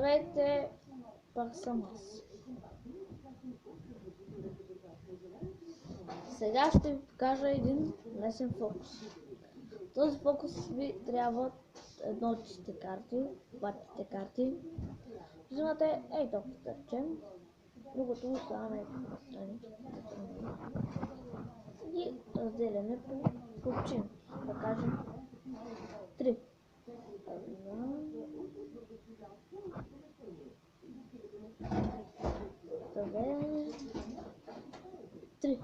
Здравейте, пак съм аз. Сега ще ви покажа един лесен фокус. Този фокус ви трябва едно от чистите карти, батите карти. Взимате ей толкова да речем, другото оставаме настрани и разделяме по купчини, да кажем 3. Разделяме 3.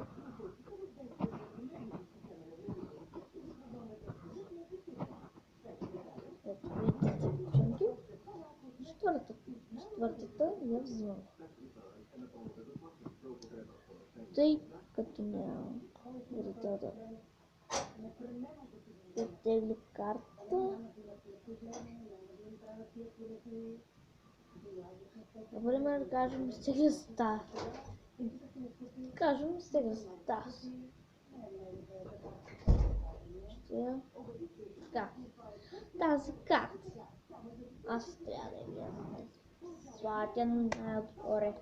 Ето видите купчинки. Четвъртата я взимам. Тъй като няма вредител да оттегли карта. Например, кажем стегля стар. Кажем стегля стар. Ще така. Тази карта. Аз трябва да я слагя най-отгоре.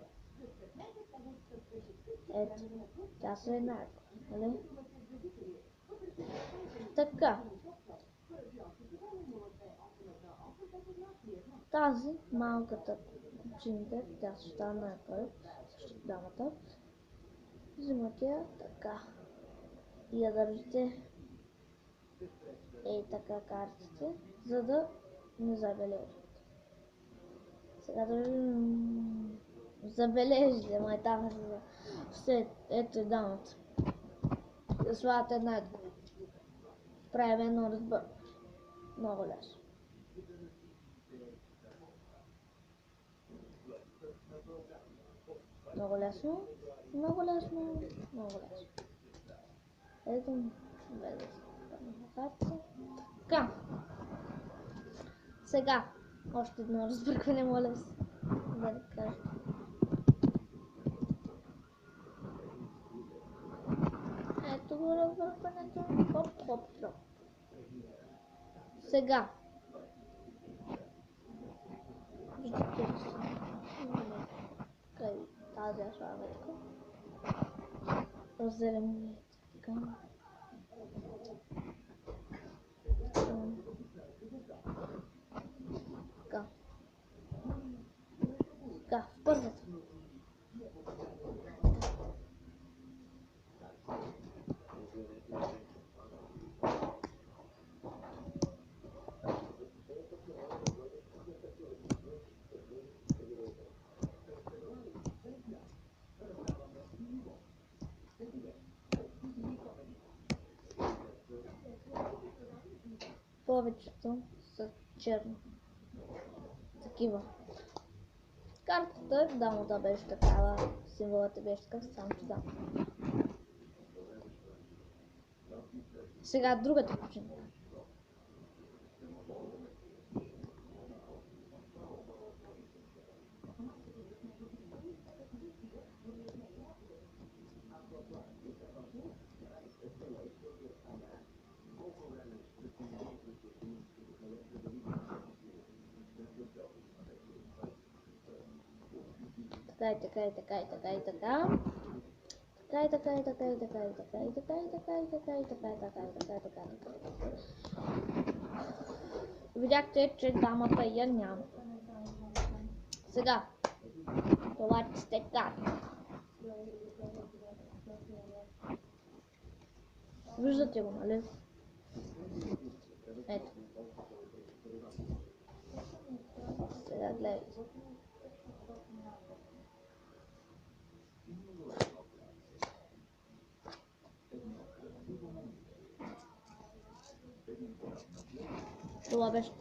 Ето, тя се е най-отгоре, нали? Така. Тази малката купчинка, тя ще стане най-отгоре, също дамата. Взимате я така. И я държите ей така картите, за да не забележат. Сега държим забележите, май там ще ето дамата. Да слагате една-отгоре. Правим едно разбъркване. Много лесно. Много лесно, много лесно, много лесно. Ето, влезе карта. Така. Сега, още едно разбъркване, моля се. Да ви кажа. Ето го разбъркването. Хоп, хоп, хоп. Сега. Виждате ли се? Къде тази я слагаме така. Разделяме така. Така. Така, в първата. Повечето са черни. Такива. Картата, дамата беше такава, символът беше такъв, само че да. Сега другата купчинка. Така и така и така и така и така. Така и така и така и така и така и така и така и така и така и така и така и така и така. Видяхте, че дамата я няма. Сега. Това сте карти. Виждате го, нали? Ето. Сега гледайте. Това беше